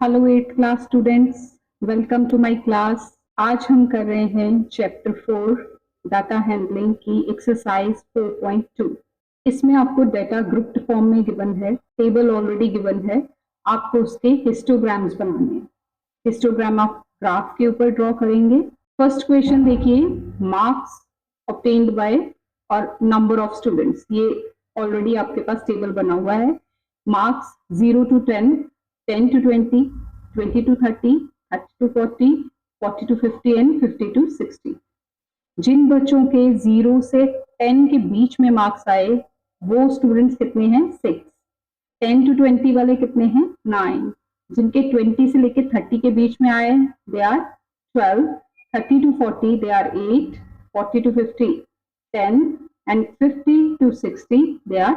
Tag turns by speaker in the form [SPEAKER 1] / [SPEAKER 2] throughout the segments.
[SPEAKER 1] Hello 8th class students, welcome to my class. आज हम कर रहे हैं चैप्टर 4 डाटा हैंडलिंग की एक्सरसाइज 4.2। इसमें आपको डाटा ग्रुप्ड फॉर्म में गिवन है, टेबल ऑलरेडी गिवन है, आपको उसके हिस्टोग्राम्स बनाने हैं। हिस्टोग्राम आप ग्राफ के ऊपर ड्रॉ करेंगे। फर्स्ट क्वेश्चन देखिए, मार्क्स ऑब्टेन्ड बाय और नंबर ऑफ स्टूडेंट्स। ये ऑलरेडी आपके पास टेबल बना हुआ है। Marks 0 to 10, 10 to 20, 20 to 30, 30 to 40, 40 to 50 and 50 to 60। जिन बच्चों के 0 से 10 के बीच में मार्क्स आए वो स्टूडेंट्स कितने हैं? 6। 10 to 20 वाले कितने हैं? 9। जिनके 20 से लेके 30 के बीच में आए they are 12, 30 to 40 they are 8, 40 to 50 10 and 50 to 60 they are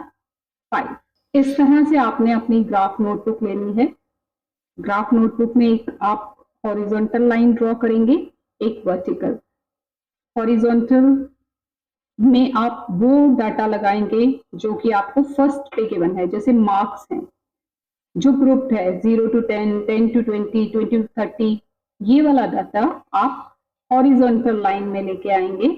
[SPEAKER 1] 5। इस तरह से आपने अपनी ग्राफ नोटबुक लेनी है। ग्राफ नोटबुक में एक आप हॉरिजॉन्टल लाइन ड्रॉ करेंगे, एक वर्टिकल। हॉरिजॉन्टल में आप वो डाटा लगाएंगे जो कि आपको फर्स्ट पे गिवन है, जैसे मार्क्स हैं जो ग्रुप्ड है 0 to 10, 10 to 20, 20 to 30। ये वाला डाटा आप हॉरिजॉन्टल लाइन में लेके आएंगे।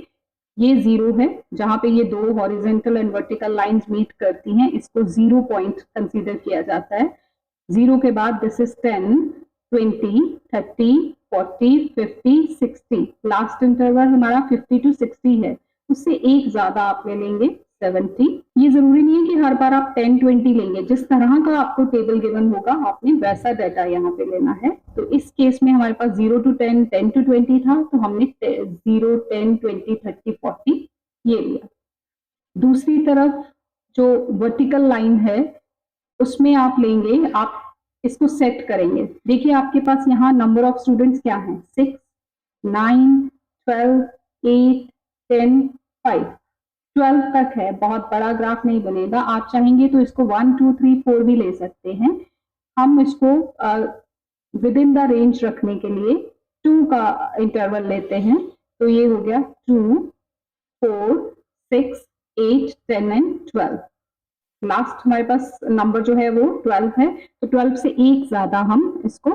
[SPEAKER 1] ये 0 है, जहां पे ये दो horizontal and vertical lines meet करती हैं, इसको 0 पॉइंट कंसीडर किया जाता है। 0 के बाद दिस इज 10, 20, 30, 40, 50, 60। लास्ट इंटरवल हमारा 50 to 60 है, उससे एक ज्यादा आप ले लेंगे 70। ये जरूरी नहीं है कि हर बार आप 10, 20 लेंगे, जिस तरह का आपको टेबल गिवन होगा आपने वैसा डाटा यहाँ पे लेना है। तो इस केस में हमारे पास 0 to 10, 10 to 20 था, तो हमने 0, 10, 20, 30, 40 ये लिया। दूसरी तरफ जो वर्टिकल लाइन है उसमें आप लेंगे, आप इसको सेट करेंगे। देखिए आपके पास यहाँ नंबर ऑफ स्टूडेंट्स क्या है? 6, 9, 12, 8, 10, 5, 12 तक है। बहुत बड़ा ग्राफ नहीं बनेगा। आप चाहेंगे तो इसको 1, 2, 3, 4 भी ले सकते हैं। हम इसको विद इन द रेंज रखने के लिए 2 का इंटरवल लेते हैं। तो ये हो गया 2, 4, 6, 8, 10 एंड 12। लास्ट हमारे पास नंबर जो है वो 12 है, तो 12 से एक ज्यादा हम इसको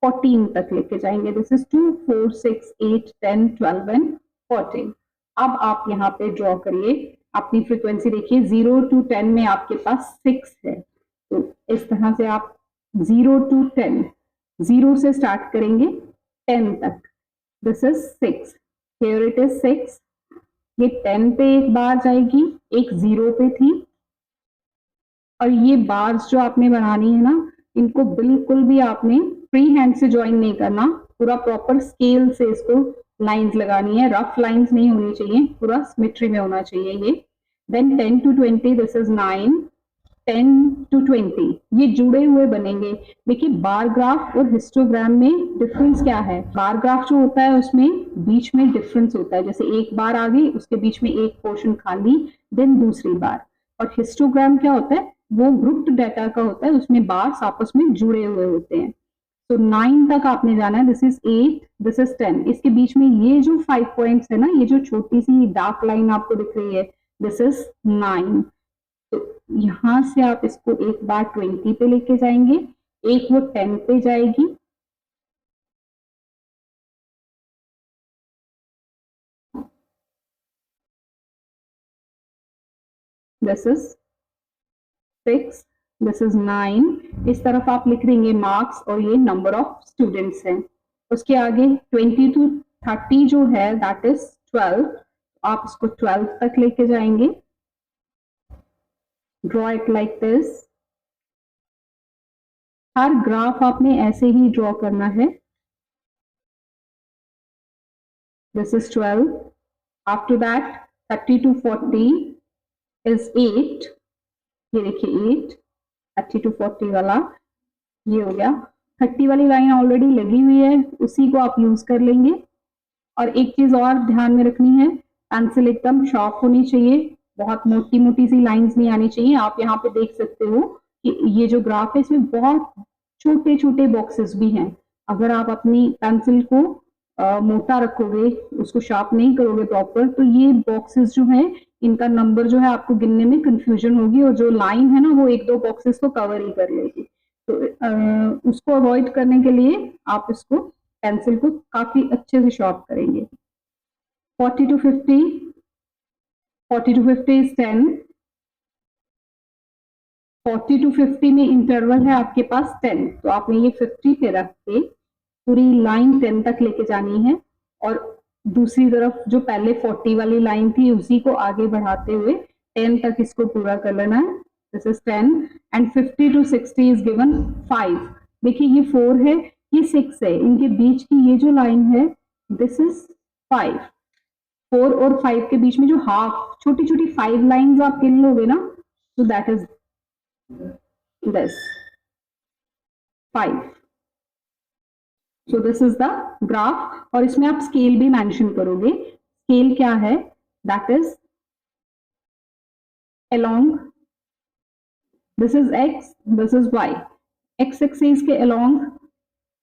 [SPEAKER 1] 14 तक लेके जाएंगे। This is 2, 4, 6, 8, 10, 12 and 14। अब आप यहाँ पे ड्रॉ करिए अपनी फ्रीक्वेंसी। देखिए 0 to 10 में आपके पास 6 है, तो इस तरह से आप 0 to 10, 0 से स्टार्ट करेंगे 10 तक। This is 6, here it is 6। ये 10 पे एक बार जाएगी, एक 0 पे थी, और ये बार्स जो आपने बनानी है ना, इनको बिल्कुल भी आपने फ्री हैंड से ज्वाइन नहीं करना, पूरा प्रॉपर स्केल से इसको लाइंस लगानी है। रफ लाइंस नहीं होनी चाहिए, पूरा सिमेट्री में होना चाहिए ये। Then 10 to 20, this is 9, 10 to 20 ये जुड़े हुए बनेंगे। देखिए बार ग्राफ और हिस्टोग्राम में डिफरेंस क्या है? बार ग्राफ जो होता है उसमें बीच में डिफरेंस होता है, जैसे एक बार आ गई उसके बीच में एक पोर्शन खाली, देन दूसरी बार। और हिस्टोग्राम क्या होता है? वो ग्रुप्ड डाटा का होता है, उसमें बार्स आपस में जुड़े हुए होते हैं। तो 9 तक आपने जाना है। This is 8, this is 10। इसके बीच में ये जो 5 पॉइंट्स है ना, ये जो छोटी सी डार्क लाइन आपको दिख रही है, दिस इज 9। तो यहां से आप इसको एक बार 20 पे लेके जाएंगे, एक वो 10 पे जाएगी, दिस इज 6, दिस इज 9। इस तरफ आप लिख देंगे मार्क्स और ये नंबर ऑफ स्टूडेंट्स हैं। उसके आगे 20 to 30 जो है दैट इज 12, आप इसको 12 तक लेके जाएंगे। Draw it like this. Her graph आपने ऐसे ही ड्रॉ करना है। This is 12, after that 30 to 40 is 8। ये देखिए 8, 30 to 40 वाला ये हो गया। 30 वाली लाइन ऑलरेडी लगी हुई है, उसी को आप यूज कर लेंगे। और एक चीज और ध्यान में रखनी है, पेंसिल एकदम शार्प होनी चाहिए, बहुत मोटी मोटी सी लाइंस नहीं आनी चाहिए। आप यहाँ पे देख सकते हो कि ये जो ग्राफ है इसमें बहुत छोटे छोटे बॉक्सेस भी हैं। अगर आप अपनी पेंसिल को मोटा रखोगे, उसको शार्प नहीं करोगे प्रॉपर, तो ये बॉक्सेस जो है इनका नंबर जो है आपको गिनने में कंफ्यूजन होगी, और जो लाइन है ना वो एक दो बॉक्सेस को कवर ही कर लेगी। तो उसको अवॉइड करने के लिए आप इसको पेंसिल को काफी अच्छे से शार्प करेंगे। 40 to 50, 40 to 50 is 10, 40 to 50 में इंटरवल है आपके पास 10, तो आपने ये 50 पे रख के पूरी लाइन 10 तक लेके जानी है, और दूसरी तरफ जो पहले 40 वाली लाइन थी उसी को आगे बढ़ाते हुए 10 तक इसको पूरा कर लेना है। This is 10 and 50 to 60 is given 5। देखिए ये 4 है, ये 6 है, इनके बीच की ये जो लाइन है दिस इज 5। 4 और 5 के बीच में जो हाफ छोटी छोटी 5 लाइंस आप गिन लोगे ना, तो that is this 5। So this is the graph, और इसमें आप स्केल भी मेंशन करोगे। स्केल क्या है? That is along, this is x, this is y, x axis के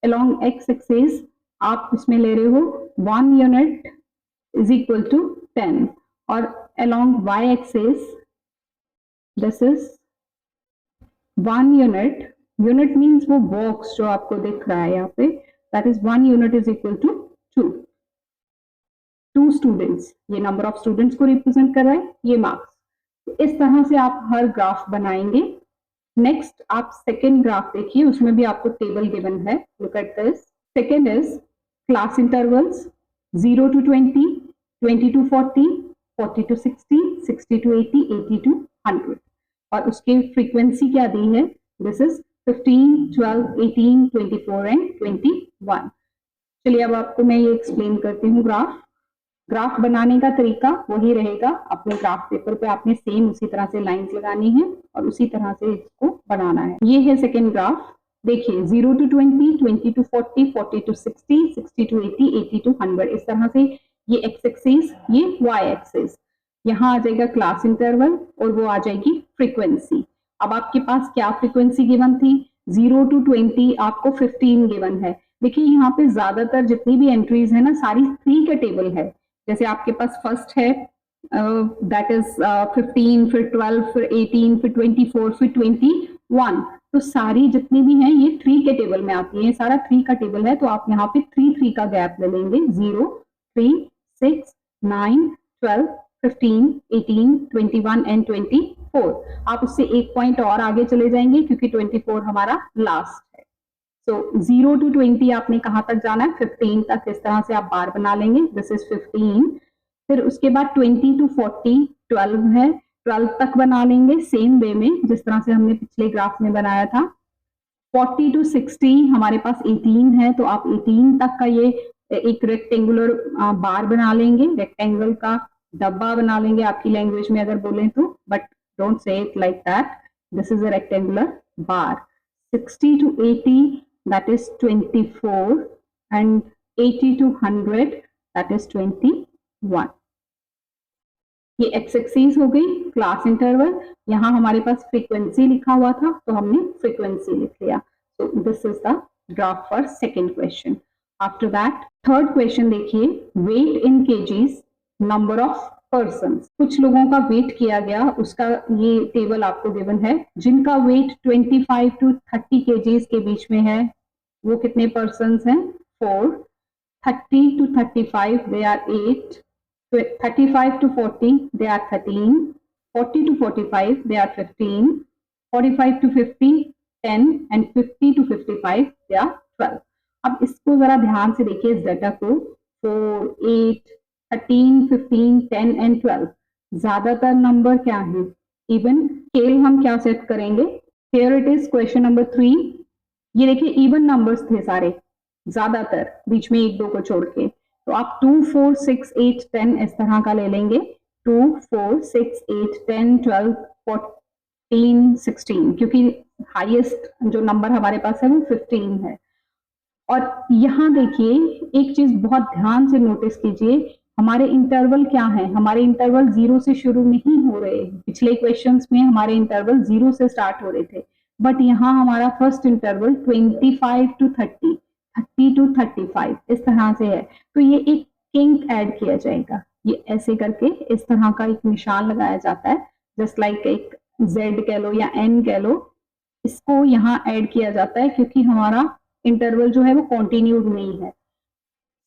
[SPEAKER 1] along x एक्सिस आप इसमें ले रहे हो 1 यूनिट इज इक्वल टू 10, और along y axis this is 1 unit, unit means वो बॉक्स जो आपको दिख रहा है यहाँ पे, that is 1 unit is equal to 2 students. ये नंबर ऑफ स्टूडेंट्स को रिप्रेजेंट कर रहा है, ये मार्क्स। इस तरह से आप हर ग्राफ बनाएंगे। नेक्स्ट आप सेकेंड ग्राफ देखिए, उसमें भी आपको टेबल गिवन है। Look at this. Second is class intervals 0 to 20, 20 to 40, 40 to 60, 60 to 80, 80 to 100, और उसकी फ्रीक्वेंसी क्या दी है? This is 15, 12, 18, 24 and 21। चलिए अब आपको मैं ये एक्सप्लेन करती हूँ। ग्राफ बनाने का तरीका वही रहेगा, अपने ग्राफ पेपर पे आपने सेम उसी तरह से लाइंस लगानी है और उसी तरह से इसको बनाना है। ये है सेकेंड ग्राफ। देखिए 0 to 20, 20 to 40, 40 to 60, 60 to 80, 80 to 100, इस तरह से ये एक्स एक्सिस, ये वाई एक्सिस। यहाँ आ जाएगा क्लास इंटरवल और वो आ जाएगी फ्रीक्वेंसी। अब आपके पास क्या फ्रीक्वेंसी गिवन थी? 0 to 20 आपको 15 गिवन है। देखिए यहाँ पे ज्यादातर जितनी भी एंट्रीज है ना, सारी 3 का टेबल है। जैसे आपके पास फर्स्ट है दैट इज 15, फिर 12, फिर 18, फिर 24, फिर 21, तो सारी जितनी भी हैं ये 3 के टेबल में आती है। सारा 3 का टेबल है, तो आप यहाँ पे 3 का गैप ले लेंगे। 0, 3, 6, 9, 12, 15, 18, 21 एंड 24। आप उससे एक पॉइंट और आगे चले जाएंगे क्योंकि 24 हमारा लास्ट है। सो 0 to 20 आपने कहाँ तक जाना है? 15 तक। इस तरह से आप बार बना लेंगे। This is 15। फिर उसके बाद 20 to 40 12 है, 12 तक बना लेंगे सेम वे में जिस तरह से हमने पिछले ग्राफ में बनाया था। 40 to 60 हमारे पास 18 है, तो आप 18 तक का ये एक रेक्टेंगुलर बार बना लेंगे, रेक्टेंगल का डब्बा बना लेंगे आपकी लैंग्वेज में अगर बोलें तो, but don't say it like that. This is a rectangular bar. 60 to 80 that is 24 and 80 to 100 that is 21। ये एक्स एक्सिस हो गई क्लास इंटरवल। यहाँ हमारे पास फ्रीक्वेंसी लिखा हुआ था तो हमने फ्रीक्वेंसी लिख लिया। So this is the graph for second question. After that third question देखिए, weight in kgs, number of person. कुछ लोगों का वेट किया गया, उसका ये टेबल आपको गिवन है। जिनका वेट 25 to 30 केजीज के बीच में है वो कितने पर्सन हैं? 4। 30 to 35 they are 8, 35 to 40 they are 13, 40 to 45 they are 15, 45 to 50 10 and 50 to 55 they are 12। अब इसको जरा ध्यान से देखिए इस डाटा को। 4, 8, 13, 15, 10 एंड 12 ज्यादातर नंबर क्या है? इवन। स्केल हम क्या सेट करेंगे? Here it is question number 3। ये देखिए इवन नंबर्स थे सारे, ज्यादातर बीच में 1, 2 को छोड़ के। तो आप 2, 4, 6, 8, 10 इस तरह का ले लेंगे। 2, 4, 6, 8, 10, 12, 14, 16, क्योंकि हाईएस्ट जो नंबर हमारे पास है वो 15 है। और यहाँ देखिए एक चीज बहुत ध्यान से नोटिस कीजिए, हमारे इंटरवल क्या है? हमारे इंटरवल 0 से शुरू नहीं हो रहे। पिछले क्वेश्चंस में हमारे इंटरवल 0 से स्टार्ट हो रहे थे, बट यहाँ हमारा फर्स्ट इंटरवल 25 to 30, 30 to 35 इस तरह से है। तो ये एक किंक ऐड किया जाएगा, ये ऐसे करके इस तरह का एक निशान लगाया जाता है, जस्ट लाइक एक Z कह लो या N कह लो, इसको यहाँ ऐड किया जाता है क्योंकि हमारा इंटरवल जो है वो कॉन्टिन्यूड नहीं है।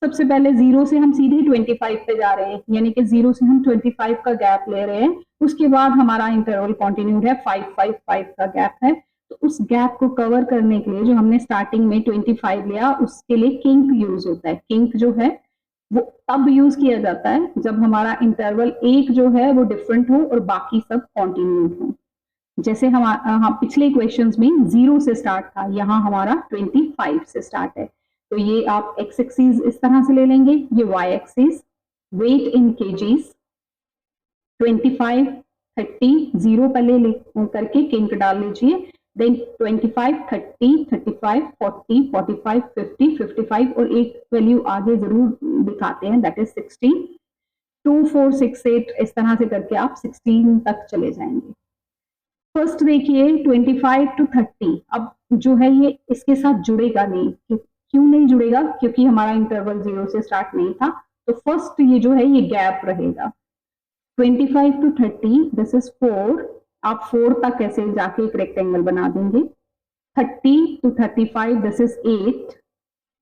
[SPEAKER 1] सबसे पहले 0 से हम सीधे 25 पे जा रहे हैं, यानी कि 0 से हम 25 का गैप ले रहे हैं। उसके बाद हमारा इंटरवल कॉन्टिन्यूड है, 555 का गैप है। तो उस गैप को कवर करने के लिए जो हमने स्टार्टिंग में 25 लिया, उसके लिए किंक यूज होता है। किंक जो है वो तब यूज किया जाता है जब हमारा इंटरवल एक जो है वो डिफरेंट हो और बाकी सब कॉन्टिन्यूड हो। जैसे हम पिछले क्वेश्चंस में 0 से स्टार्ट था, यहाँ हमारा 25 से स्टार्ट है। तो ये आप एक्स एक्सिस इस तरह से ले लेंगे, ये Y axis, wait in KGs, 25, 30, 0 पहले करके किंक डाल लीजिए, देन 25, 30, 35, 40, 45, 50, 55 और एक वैल्यू आगे जरूर दिखाते हैं, दैट इज 16, 2, 4, 6, 8 इस तरह से करके आप 16 तक चले जाएंगे। फर्स्ट देखिए 25 to 30, अब जो है ये इसके साथ जुड़ेगा नहीं। क्यों नहीं जुड़ेगा? क्योंकि हमारा इंटरवल 0 से स्टार्ट नहीं था। तो फर्स्ट ये जो है ये गैप रहेगा। 25 to 30 दिस इज 4, आप 4 तक ऐसे जाके एक रेक्टेंगल बना देंगे। 30 to 35 दिस इज 8,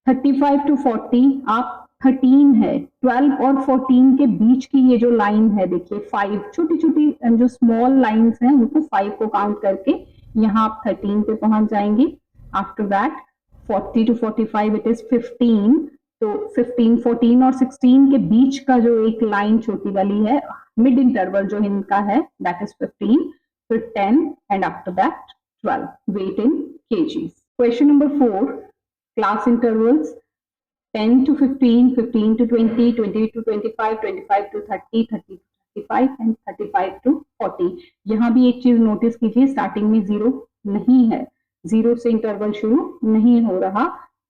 [SPEAKER 1] 35 to 40 आप 13 है, 12 और 14 के बीच की ये जो लाइन है देखिए 5, छोटी छोटी जो स्मॉल लाइंस हैं उनको 5 को काउंट करके यहाँ आप 13 पे पहुंच जाएंगे। After that 40 to 45 it is 15, तो 15, 14 और 16 के बीच का जो एक लाइन छोटी वाली है, मिड इंटरवल जो इनका है, दैट इज 15, फिर 10 and after that 12, weight in kgs. Question number 4, class intervals 10 to 15, 15 to 20, 20 to 25, 25 to 30, 30 to 35 and 35 to 40। यहाँ भी एक चीज नोटिस कीजिए, स्टार्टिंग में 0 नहीं है, 0 से इंटरवल शुरू नहीं हो रहा,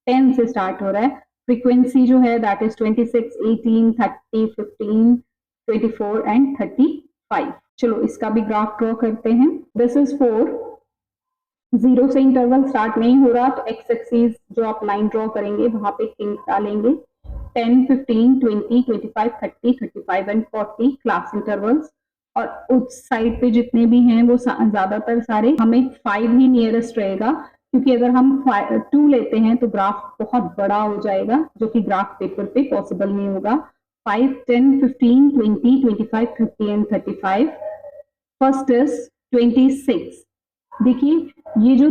[SPEAKER 1] 10 से स्टार्ट हो रहा है। फ्रीक्वेंसी जो है दैट इज 26, 18, 30, 15, 24 एंड 35। चलो इसका भी ग्राफ ड्रॉ करते हैं। दिस इज 4, 0 से इंटरवल स्टार्ट नहीं हो रहा, तो एक्स एक्सिस जो आप लाइन ड्रॉ करेंगे वहां पे किंक डालेंगे। 10, 15, 20, 25, 30, 35 एंड 40 क्लास इंटरवल्स, और उस साइड पे जितने भी हैं वो ज्यादातर सारे हमें 5 ही नियरेस्ट रहेगा, क्योंकि अगर हम 2 लेते हैं तो ग्राफ बहुत बड़ा हो जाएगा, जो कि ग्राफ पेपर पे पॉसिबल नहीं होगा। 5, 10, 15, 20, 25, 30 एंड 35। First is 26। देखिए ये जो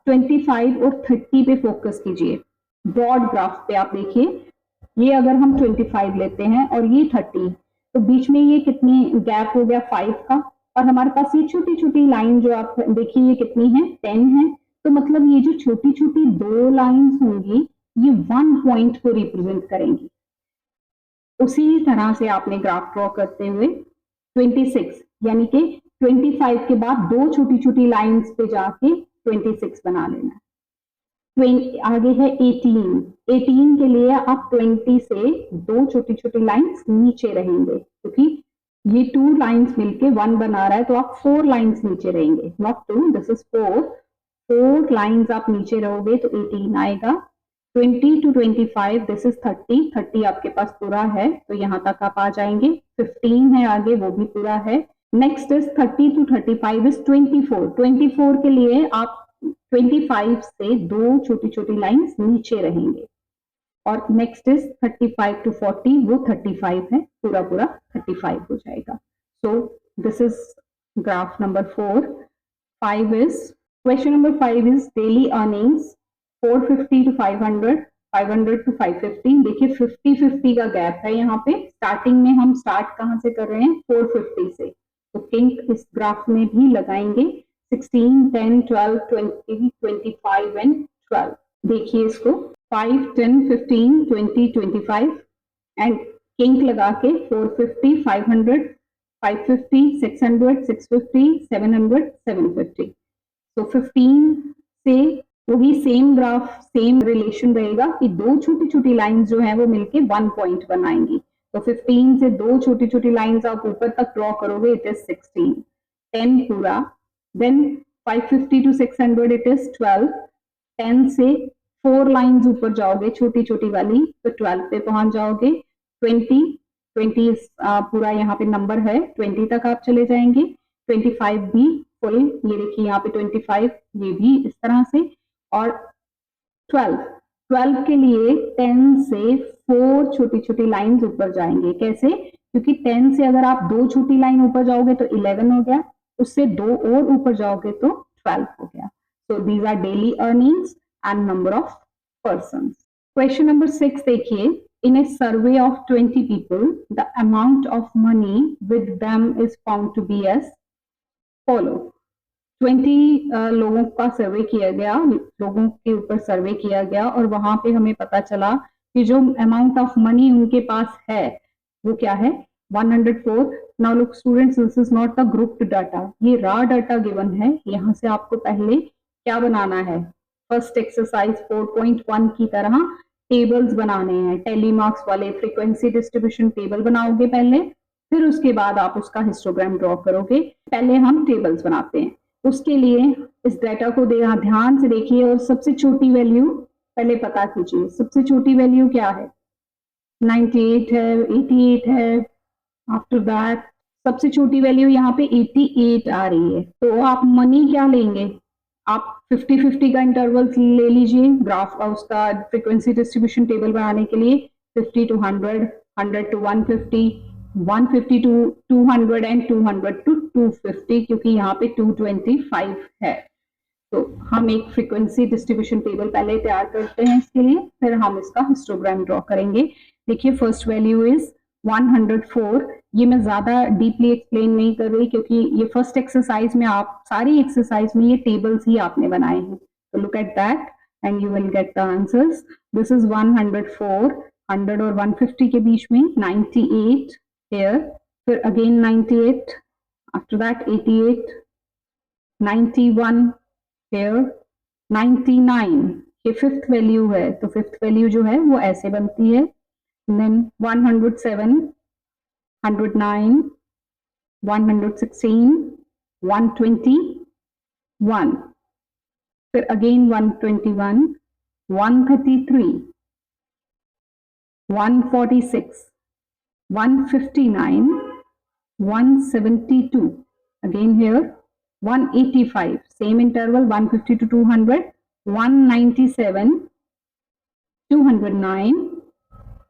[SPEAKER 1] 25 और 30 पे फोकस कीजिए, ब्रॉड ग्राफ पे आप देखिए, ये अगर हम 25 लेते हैं और ये 30, तो बीच में ये कितनी गैप हो गया 5 का, और हमारे पास ये छोटी छोटी लाइन जो आप देखिए ये कितनी है 10 है, तो मतलब ये जो छोटी छोटी 2 लाइंस होंगी ये 1 पॉइंट को रिप्रेजेंट करेंगी। उसी तरह से आपने ग्राफ ड्रॉ करते हुए 26 यानी कि 25 के बाद 2 छोटी छोटी लाइंस पे जाके 26 बना लेना। आगे है 18, 18 के लिए आप 20 से 2 छोटी छोटी लाइंस नीचे रहेंगे, क्योंकि ये 2 लाइंस मिलके 1 बना रहा है, तो आप 4 लाइंस नीचे रहेंगे, नॉट 2, दिस इज 4 लाइंस आप नीचे रहोगे तो 18 आएगा। 20 to 25 दिस इज 30, 30 आपके पास पूरा है तो यहाँ तक आप आ जाएंगे। 15 है आगे, वो भी पूरा है। नेक्स्ट इज 30 to 35 इज 24, 24 के लिए आप 25 से 2 छोटी छोटी लाइंस नीचे रहेंगे। और नेक्स्ट इज 35 to 40, वो 35 है, पूरा पूरा 35 हो जाएगा। सो this is graph number 4। 5 is question number 5 is daily earnings 450 to 500, 500 to 550। देखिए 50-50 का गैप है यहाँ पे। स्टार्टिंग में हम स्टार्ट कहाँ से कर रहे हैं 450 से, तो किंक इस ग्राफ में भी लगाएंगे। 16, 10, 12, 20, 25 एंड 12। देखिए इसको 5, 10, 15, 20, 25 एंड किंक लगा के 450, 500, 550, 600, 650, 700, 750। तो 15 से वही सेम ग्राफ, सेम रिलेशन रहेगा कि 2 छोटी छोटी लाइंस जो है वो मिलके 1 पॉइंट बनाएंगी। तो 15 से 2 छोटी छोटी लाइंस आप ऊपर तक ड्रॉ करोगे, इट इज 16, 10 पूरा। देन 550 to 600 इट इज 12, 10 से 4 लाइंस ऊपर जाओगे छोटी छोटी वाली, तो 12 पे पहुंच जाओगे। 20 पूरा यहाँ पे नंबर है, 20 तक आप चले जाएंगे। 25 भी फुल, ये देखिए यहाँ पे 25, ये भी इस तरह से, और 12 के लिए 10 से 4 छोटी छोटी लाइंस ऊपर जाएंगे। कैसे? क्योंकि 10 से अगर आप 2 छोटी लाइन ऊपर जाओगे तो 11 हो गया, उससे 2 और ऊपर जाओगे तो 12 हो गया। So these are daily earnings and number of person. Question number 6 देखिए, in a survey of 20 people, the amount of money with them is found to be as follow. 20 लोगों का सर्वे किया गया, लोगों के ऊपर सर्वे किया गया, और वहां पे हमें पता चला कि जो अमाउंट ऑफ मनी उनके पास है वो क्या है, 104। Now look students, this is not the grouped data, ये रॉ डाटा गिवन है। यहाँ से आपको पहले क्या बनाना है, फर्स्ट एक्सरसाइज 4.1 की तरह टेबल्स बनाने हैं, टेलीमार्क्स वाले फ्रीक्वेंसी डिस्ट्रीब्यूशन टेबल बनाओगे पहले, फिर उसके बाद आप उसका हिस्टोग्राम ड्रॉ करोगे। पहले हम टेबल्स बनाते हैं, उसके लिए इस डाटा को ध्यान से देखिए और सबसे छोटी वैल्यू पहले पता कीजिए। सबसे छोटी वैल्यू क्या है, 98 है, 88 है। आफ्टर दैट सबसे छोटी वैल्यू यहाँ पे 88 आ रही है, तो आप मनी क्या लेंगे, आप 50-50 का इंटरवल ले लीजिए ग्राफ का, उसका फ्रीक्वेंसी डिस्ट्रीब्यूशन टेबल बनाने के लिए 50 to 100, 100 to 150, 150 to 200 and 200 to 250, क्योंकि यहाँ पे 225 है। तो हम एक फ्रीक्वेंसी डिस्ट्रीब्यूशन टेबल पहले तैयार करते हैं इसके लिए, फिर हम इसका हिस्टोग्राम ड्रॉ करेंगे। देखिए फर्स्ट वैल्यू इज 104। ये मैं ज्यादा डीपली एक्सप्लेन नहीं कर रही क्योंकि ये फर्स्ट एक्सरसाइज में, आप सारी एक्सरसाइज में ये टेबल्स ही आपने बनाए हैं। तो look at that and you will get the answers. This is 104, 100 और 150 के बीच में 98 here, फिर अगेन 98, आफ्टर दैट 88, 91 here, 99 ये फिफ्थ वैल्यू है, तो फिफ्थ वैल्यू जो है वो ऐसे बनती है। देन 107, 109, 116, 121, फिर again 121, 133, 146, 159, 172, again here 185, same interval 150 to 200, 197, 209,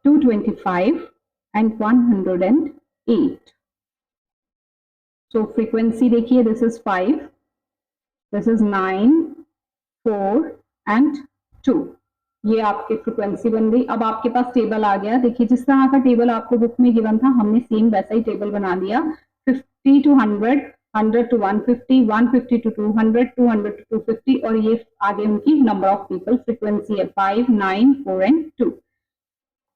[SPEAKER 1] 225 and 108. So frequency देखिए, this is 5, this is 9, 4 and 2. ये आपकी फ्रीक्वेंसी बन गई। अब आपके पास टेबल आ गया। देखिए जिस तरह का टेबल आपको बुक में गिवन था, हमने सेम वैसा ही टेबल बना लिया। 50 to 100, 100 to 150, 150 to 200, 200 to 250, और ये आगे उनकी नंबर ऑफ पीपल। फ्रीक्वेंसी है 5, 9, 4 एंड 2।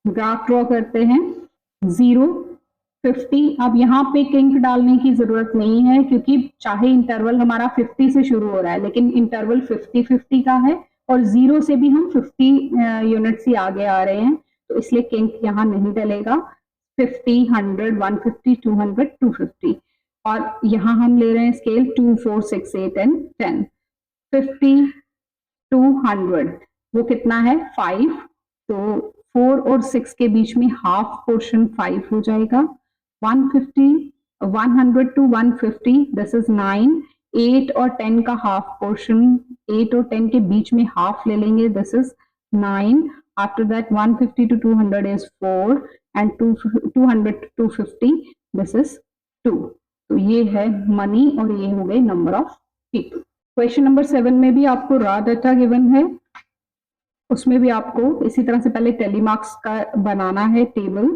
[SPEAKER 1] ग्राफ ड्रॉ करते हैं। 0, 50। अब यहाँ पे किंक डालने की जरूरत नहीं है क्योंकि चाहे इंटरवल हमारा 50 से शुरू हो रहा है, लेकिन इंटरवल 50-50 का है और 0 से भी हम 50 यूनिट से आगे आ रहे हैं, तो इसलिए किंक यहाँ नहीं डलेगा। 50, 100, 150, 200, 250, और यहाँ हम ले रहे हैं स्केल 2, 4, 6, 8 एंड 10। 50 to 100 वो कितना है, 5, तो 4 और 6 के बीच में हाफ पोर्शन 5 हो जाएगा। 150, 100 to 150, दिस इज 9, 8 और 10 का हाफ पोर्शन, 8 और 10 के बीच में हाफ ले लेंगे, this is 9। After that 150 to 200 is 4 and 200 to 250, this is 2। तो ये है मनी और ये हो गए number of people. Question number 7 में भी आपको रॉ डाटा गिवन है, उसमें भी आपको इसी तरह से पहले टेलीमार्क्स का बनाना है टेबल,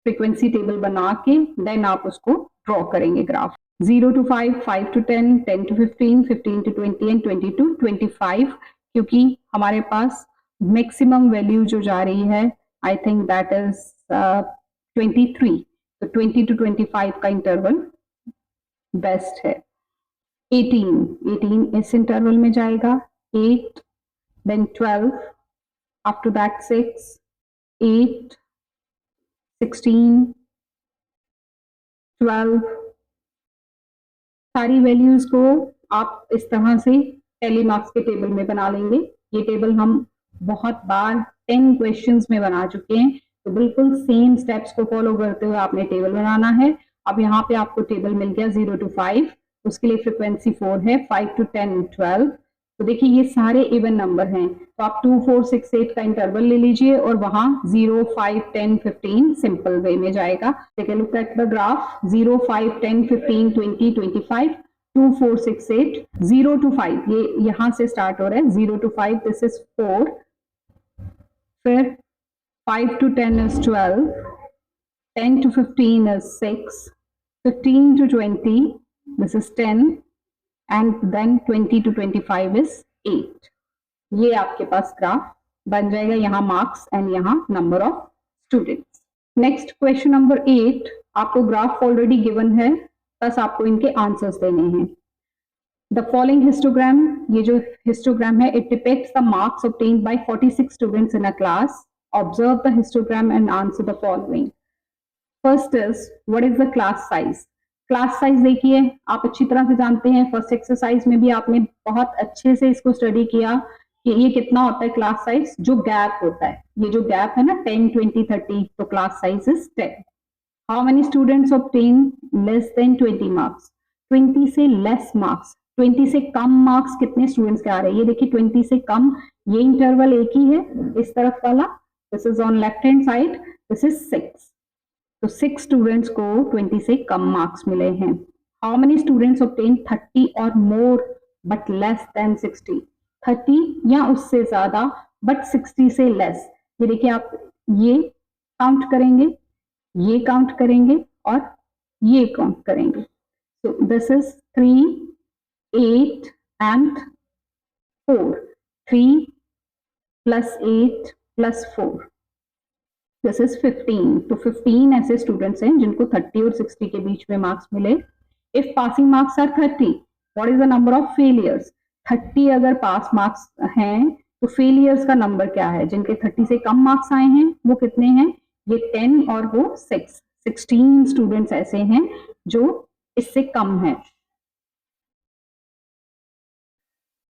[SPEAKER 1] फ्रीक्वेंसी टेबल बना के देन आप उसको ड्रॉ करेंगे graph. 0 to 5, 5 to 10, 10 to 15, 15 to 20 and 20 to 25, क्योंकि हमारे पास मैक्सिमम वैल्यू जो जा रही है आई थिंक दैट इज 23, तो 20 to 25 का इंटरवल बेस्ट है। 18 इस इंटरवल में जाएगा। 8, then 12, after that 6, 8, 16, 12। सारी वैल्यूज को आप इस तरह से टेलीमार्क्स के टेबल में बना लेंगे। ये टेबल हम बहुत बार 10 क्वेश्चंस में बना चुके हैं, तो बिल्कुल सेम स्टेप्स को फॉलो करते हुए आपने टेबल बनाना है। अब यहाँ पे आपको टेबल मिल गया 0 to 5, उसके लिए फ्रिक्वेंसी 4 है, 5 to 10 12। तो देखिए ये सारे इवन नंबर हैं, तो आप 2 4 6 8 का इंटरवल ले लीजिए और वहां 0 5 10 15 सिंपल वे में जाएगा। Take a look at the graph, 0 5 10 15 20 25 2 4 6 8 0 to 5, ये यहां से स्टार्ट हो रहा है, 0 to 5 दिस इज 4, फिर 5 to 10 is 12, 10 to 15 is 6, 15 to 20 this is 10, and then 20 to 25 is 8। ये आपके पास ग्राफ बन जाएगा, यहाँ मार्क्स एंड यहाँ number of students. Next question number 8, आपको ग्राफ ऑलरेडी गिवन है, बस आपको इनके आंसर्स देने हैं। द फॉलोइंग हिस्टोग्राम, ये जो हिस्टोग्राम है, it depicts the marks obtained by 46 students in a class. Observe the histogram and answer the following. First is what is the class size. Class size देखिए, आप अच्छी तरह से जानते हैं, फर्स्ट एक्सरसाइज में भी आपने बहुत अच्छे से इसको स्टडी किया कि ये कितना होता है क्लास साइज, जो गैप होता है, ये जो गैप है ना 10 20 30, तो class size is 10। How many students obtain less than 20 marks, 20 से लेस मार्क्स, 20 से कम मार्क्स कितने स्टूडेंट्स के आ रहे हैं, ये देखिए 20 से कम, ये इंटरवल एक ही है इस तरफ वाला, this is on left hand side, this is 6, तो 6 स्टूडेंट्स को 20 से कम मार्क्स मिले हैं। हाउ मेनी स्टूडेंट्स ऑब्टेन 30 और मोर बट लेस देन 60, 30 या उससे ज्यादा बट 60 से लेस, ये देखिए आप ये काउंट करेंगे, ये काउंट करेंगे और ये काउंट करेंगे, so this is 3 8 and 4, 3 plus 8 plus 4, this is 15। तो 15 ऐसे स्टूडेंट्स हैं जिनको 30 और 60 के बीच में मार्क्स मिले। If passing marks are 30, what is the number of failures, 30 अगर पास मार्क्स हैं तो फेलियर्स का नंबर क्या है, जिनके 30 से कम मार्क्स आए हैं वो कितने हैं, ये 10 और वो 6, 16 स्टूडेंट्स ऐसे हैं जो इससे कम है।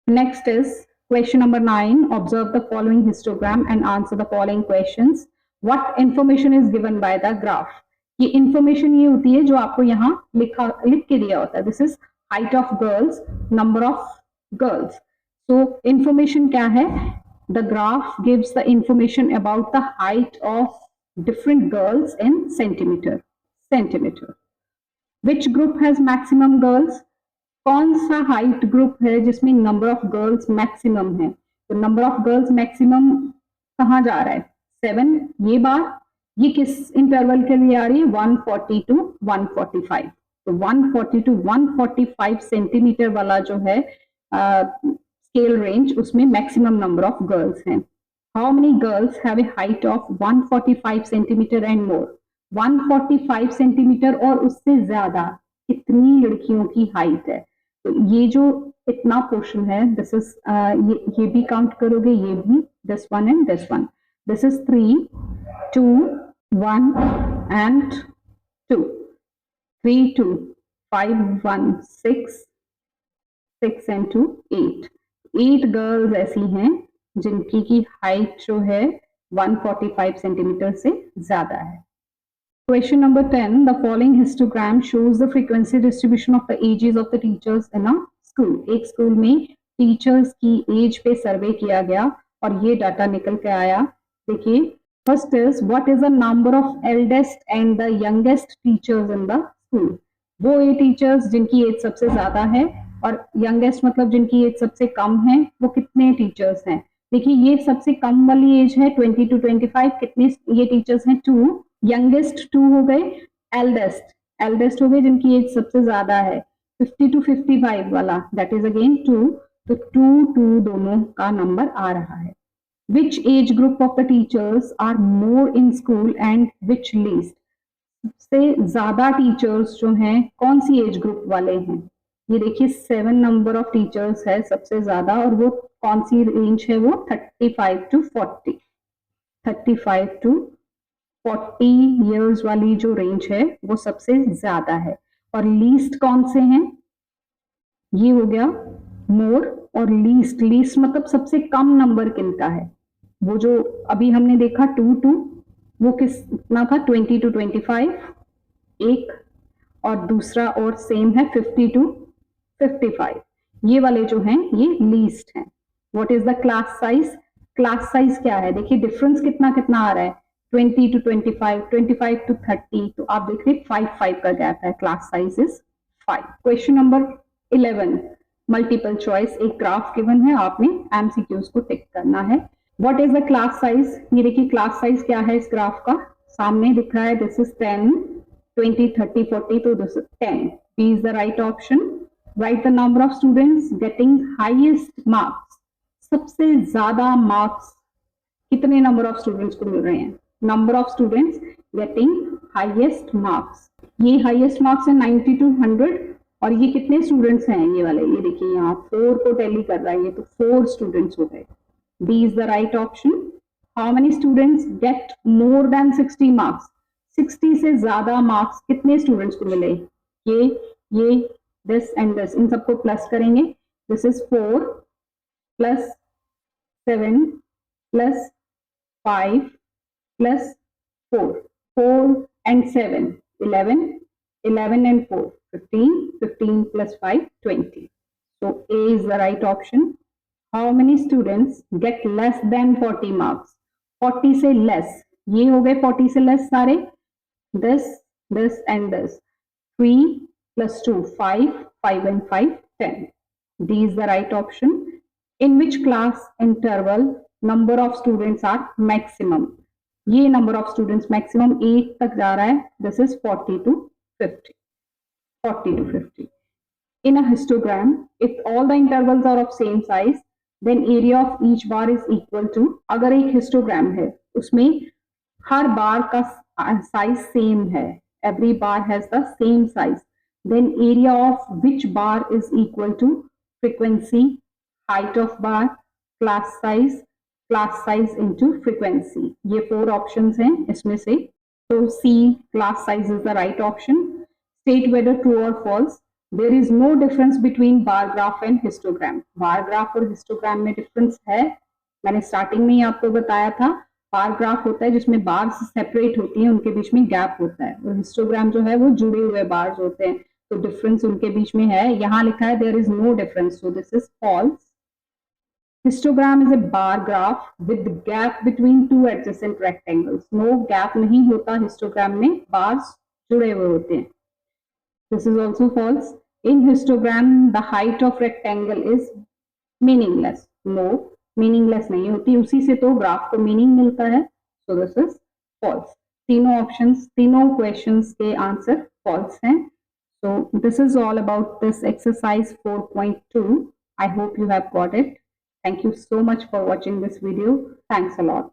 [SPEAKER 1] Next is question number 9, observe the following histogram and answer the following questions. What information is given by the graph? ये इंफॉर्मेशन ये होती है जो आपको यहाँ लिख के दिया होता है, this is height of girls, number of girls. So information क्या है, the graph gives the information about the height of different girls in centimetre. Which group has maximum girls, कौन सा हाइट ग्रुप है जिसमें नंबर ऑफ गर्ल्स मैक्सिमम है, तो number of girls maximum कहाँ जा रहा है, 7, ये बार, ये किस इंटरवल के लिए आ रही है, 140 to 145, तो 140 to 145 सेंटीमीटर वाला जो है स्केल रेंज, उसमें मैक्सिमम नंबर ऑफ गर्ल्स हैं। How many girls have a height of 145 centimetre and more, 145 centimetre और उससे ज्यादा कितनी लड़कियों की हाइट है, तो ये जो इतना पोर्शन है, दिस इज ये भी काउंट करोगे, ये भी, this one and this one, this is 3 2 1 and 2, 3 2 5 1 6 6 and 2 8 girls ऐसी हैं जिनकी की हाइट जो है 145 सेंटीमीटर से ज्यादा है। Question number 10, the following histogram shows the frequency distribution of the ages of the teachers in a school. एक स्कूल में टीचर्स की एज पे सर्वे किया गया और ये डाटा निकल के आया। देखिए, first is what is the number of eldest and the youngest teachers in the school. वो ये टीचर्स जिनकी एज सबसे ज्यादा है और यंगेस्ट मतलब जिनकी एज सबसे कम है, वो कितने टीचर्स हैं। देखिए, ये सबसे कम वाली एज है 20 to 25, कितने ये टीचर्स हैं, 2, यंगेस्ट 2 हो गए, एल्डेस्ट हो गए जिनकी एज सबसे ज्यादा है 50 to 55 वाला, दैट इज अगेन 2, तो 2 2 दोनों का नंबर आ रहा है। Which age group of the teachers are more in school and which least? सबसे ज्यादा टीचर्स जो हैं कौन सी एज ग्रुप वाले हैं, ये देखिए 7 नंबर ऑफ टीचर्स है सबसे ज्यादा, और वो कौन सी रेंज है, वो 35 to 40, 35 to 40 इयर्स वाली जो रेंज है वो सबसे ज्यादा है। और लीस्ट कौन से हैं, ये हो गया मोर और लीस्ट। लीस्ट मतलब सबसे कम नंबर किनका है, वो जो अभी हमने देखा 2 2, वो कितना था 20 to 25 एक, और दूसरा और सेम है 50 to 55। ये वाले जो हैं ये लीस्ट हैं। What is the class size? Class size क्या है? देखिए डिफरेंस कितना कितना आ रहा है, 20 to 25, 25 to 30, तो आप देख रहे 5 का गैप है। Class size is 5। Question number 11 multiple choice, एक ग्राफ गिवन है, आपने एमसीक्यूज को टिक करना है। What is the class size? ये देखिए क्लास साइज क्या है इस ग्राफ का, सामने दिख रहा है, दिस इज 10, 20, 30, 40, तो this is 10। B is the right option. Right the number of students getting highest marks, सबसे ज्यादा मार्क्स कितने नंबर ऑफ स्टूडेंट्स को मिल रहे हैं? Number of students getting highest marks, ये हाईएस्ट मार्क्स है 90 to 100, और ये कितने स्टूडेंट्स हैं ये वाले, ये देखिए यहाँ 4 को टैली कर रहा है, ये तो 4 स्टूडेंट्स हो गए। D is the right option. How many students get more than 60 marks, 60 से ज्यादा मार्क्स कितने स्टूडेंट्स को मिले? ये दिस एंड दिस, इन सबको प्लस करेंगे। This is 4 plus 7 plus 5 plus 4, 4 and 7, 11, 11 and 4, 15, 15 plus 5, 20. So A is the right option. How many students get less than 40 marks? 40 से less, ये हो गए 40 से less सारे, this and this. 3 plus 2, 5, 5 and 5, 10. D is the right option. In which class interval number of students are maximum? ये number of students maximum 8 तक जा रहा है, this is 40 to 50, 40 to 50. In a histogram, if all the intervals are of same size, then area of each bar is equal to, अगर एक histogram है उसमें हर बार का साइज सेम है, every bar has the same size, then area of which bar is equal to frequency, height of bar, class size into frequency. ये 4 options हैं इसमें से, तो C class size is the right option. State whether true or false. There is no difference between bar graph and histogram. Bar graph और histogram में difference है, मैंने starting में ही आपको बताया था। बार ग्राफ होता है जिसमें बार्स सेपरेट होती हैं, उनके बीच में गैप होता है, और हिस्टोग्राम जो है वो जुड़े हुए बार्स होते हैं, तो डिफरेंस उनके बीच में है। यहाँ लिखा है there is no difference, so this is false. Histogram is a bar graph with gap between two adjacent rectangles. No gap नहीं होता histogram में, bars जुड़े हुए होते हैं. This is also false. In histogram, the height of rectangle is meaningless. No, meaningless नहीं होती, उसी से तो ग्राफ को मीनिंग मिलता है. So this is false. तीनों ऑप्शंस, तीनों क्वेश्चंस के आंसर false हैं. So this is all about this exercise 4.2. I hope you have got it. Thank you so much for watching this video. Thanks a lot.